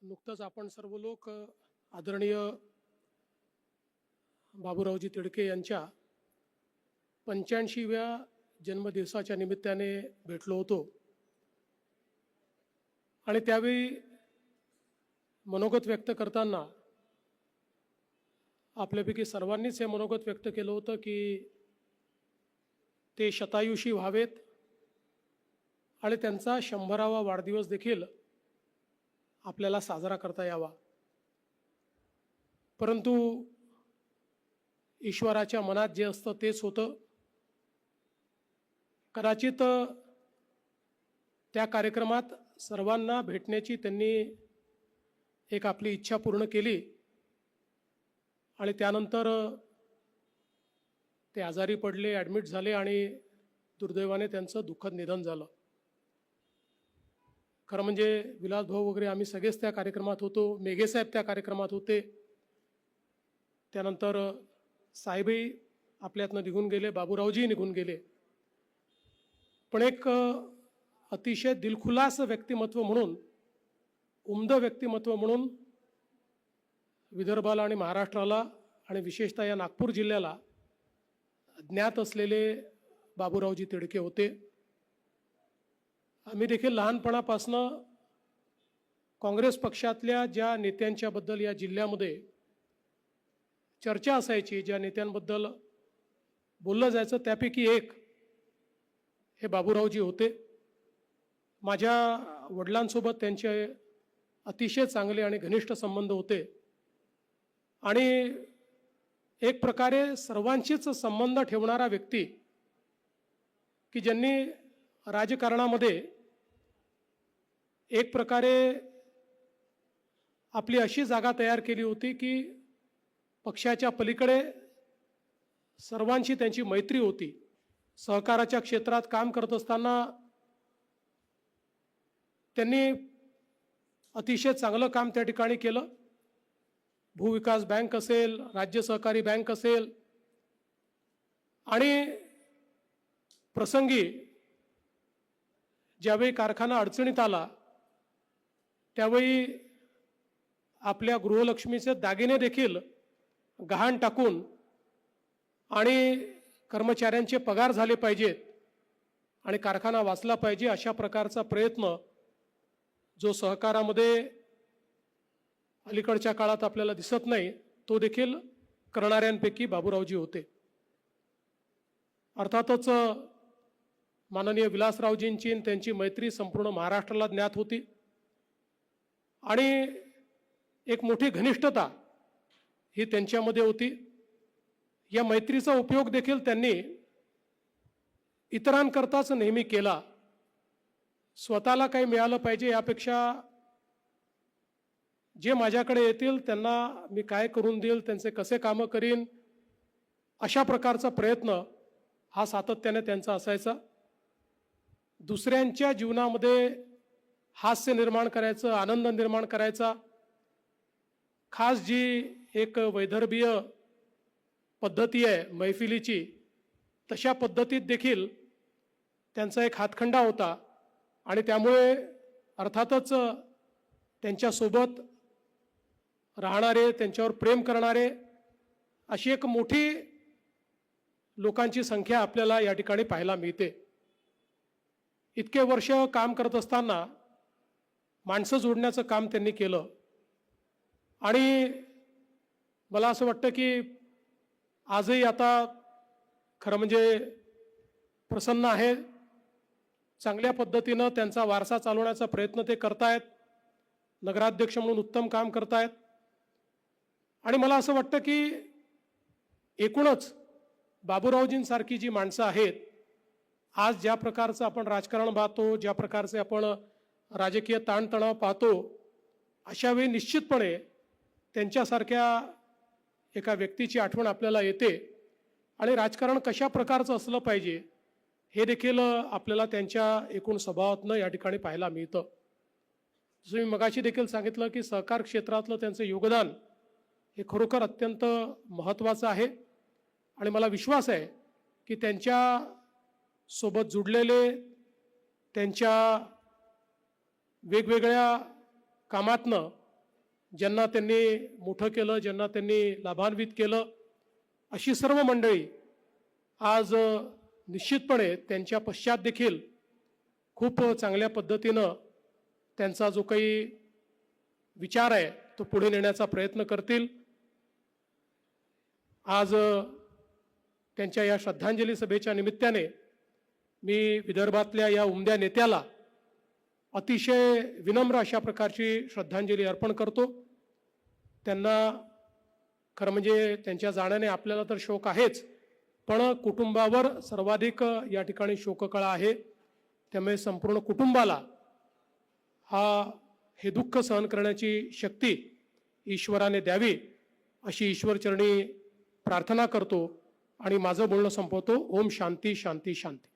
नुकतंच आपण सर्व लोक आदरणीय बाबूरावजी तिडके यांच्या 85व्या जन्मदिवसाच्या निमित्ताने भेटलो होतो आणि त्यावेळी मनोगत व्यक्त करताना आपल्यापैकी सर्वांनीच हे मनोगत व्यक्त केलं होतं की ते शतायुषी व्हावेत आणि त्यांचा 100वा वाढदिवस देखील आपल्याला साजरा करता यावा। परंतु ईश्वराच्या मनात जे असतं तेच होतं। कदाचित त्या कार्यक्रमात सर्वांना भेटण्याची त्यांनी एक आपली इच्छा पूर्ण केली आणि त्यानंतर ते आजारी पडले, ॲडमिट झाले आणि दुर्दैवाने त्यांचं दुःखद निधन झालं। खरं म्हणजे विलास भाऊ वगैरे आम्ही सगळेच त्या कार्यक्रमात होतो, मेघेसाहेब त्या कार्यक्रमात होते, त्यानंतर साहेबही आपल्यातनं निघून गेले, बाबूरावजी निघून गेले। पण एक अतिशय दिलखुलास व्यक्तिमत्व म्हणून, उमदं व्यक्तिमत्व म्हणून विदर्भाला आणि महाराष्ट्राला आणि विशेषतः या नागपूर जिल्ह्याला ज्ञात असलेले बाबूरावजी तिडके होते। आम्ही देखील लहानपणापासनं काँग्रेस पक्षातल्या ज्या नेत्यांच्याबद्दल या जिल्ह्यामध्ये चर्चा असायची, ज्या नेत्यांबद्दल बोललं जायचं, त्यापैकी एक हे बाबूरावजी होते। माझ्या वडिलांसोबत त्यांचे अतिशय चांगले आणि घनिष्ठ संबंध होते आणि एक प्रकारे सर्वांशीच संबंध ठेवणारा व्यक्ती की ज्यांनी राजकारणामध्ये एक प्रकारे आपली अशी जागा तयार केली होती की पक्षाच्या पलीकडे सर्वांशी त्यांची मैत्री होती। सहकाराच्या क्षेत्रात काम करत असताना त्यांनी अतिशय चांगलं काम त्या ठिकाणी केलं। भूविकास बँक असेल, राज्य सहकारी बँक असेल आणि प्रसंगी ज्यावेळी कारखाना अडचणीत आला त्यावेळी आपल्या गृहलक्ष्मीचे दागिने देखील गहाण टाकून आणि कर्मचाऱ्यांचे पगार झाले पाहिजेत आणि कारखाना वाचला पाहिजे अशा प्रकारचा प्रयत्न जो सहकारामध्ये अलीकडच्या काळात आपल्याला दिसत नाही, तो देखील करणाऱ्यांपैकी बाबूरावजी होते। अर्थातच माननीय विलासरावजींची त्यांची मैत्री संपूर्ण महाराष्ट्राला ज्ञात होती आणि एक मोठी घनिष्ठता ही त्यांच्यामध्ये होती। या मैत्रीचा उपयोग देखील त्यांनी इतरांकरताच नेहमी केला। स्वतःला काही मिळालं पाहिजे यापेक्षा जे माझ्याकडे येतील त्यांना मी काय करून देईल, त्यांचे कसे कामं करीन, अशा प्रकारचा प्रयत्न हा सातत्याने त्यांचा असायचा। दुसऱ्यांच्या जीवनामध्ये हास्य निर्माण करायचं, आनंद निर्माण करायचा, खास जी एक वैदर्भीय पद्धती आहे मैफिलीची, तशा पद्धतीत देखील त्यांचा एक हातखंडा होता आणि त्यामुळे अर्थातच त्यांच्यासोबत राहणारे, त्यांच्यावर प्रेम करणारे अशी एक मोठी लोकांची संख्या आपल्याला या ठिकाणी पाहायला मिळते। इतके वर्ष काम करत असताना माणसं जोडण्याचं काम त्यांनी केलं आणि मला असं वाटतं की आजही आता खरं म्हणजे प्रसन्न आहे। चांगल्या पद्धतीनं त्यांचा वारसा चालवण्याचा प्रयत्न ते करतायत, नगराध्यक्ष म्हणून उत्तम काम करतायत आणि मला असं वाटतं की एकूणच बाबूरावजींसारखी जी माणसं आहेत, आज ज्या प्रकारचं आपण राजकारण पाहतो, ज्या प्रकारचे आपण राजकीय ताणतणाव पाहतो, अशावेळी निश्चितपणे त्यांच्यासारख्या एका व्यक्तीची आठवण आपल्याला येते आणि राजकारण कशा प्रकारचं असलं पाहिजे हे देखील आपल्याला त्यांच्या एकूण स्वभावातनं या ठिकाणी पाहायला मिळतं। जसं मी मगाशी देखील सांगितलं की सहकार क्षेत्रातलं त्यांचं योगदान हे खरोखर अत्यंत महत्त्वाचं आहे आणि मला विश्वास आहे की त्यांच्या सोबत जुडलेले, त्यांच्या वेगवेगळ्या कामातनं ज्यांना त्यांनी मोठं केलं, ज्यांना त्यांनी लाभान्वित केलं, अशी सर्व मंडळी आज निश्चितपणे त्यांच्या पश्चात देखील खूप चांगल्या पद्धतीनं त्यांचा जो काही विचार आहे तो पुढे नेण्याचा प्रयत्न करतील. आज त्यांच्या या श्रद्धांजली सभेच्या निमित्ताने मी विदर्भातल्या या उमद्या नेत्याला अतिशय विनम्र अशा प्रकारची श्रद्धांजली अर्पण करतो. त्यांना खरं म्हणजे त्यांच्या जाण्याने आपल्याला तर शोक आहेच, पण कुटुंबावर सर्वाधिक या ठिकाणी शोककळा आहे. त्यामुळे संपूर्ण कुटुंबाला हे दुःख सहन करण्याची शक्ती ईश्वराने द्यावी अशी ईश्वरचरणी प्रार्थना करतो आणि माझं बोलणं संपवतो. ओम शांती शांती शांती.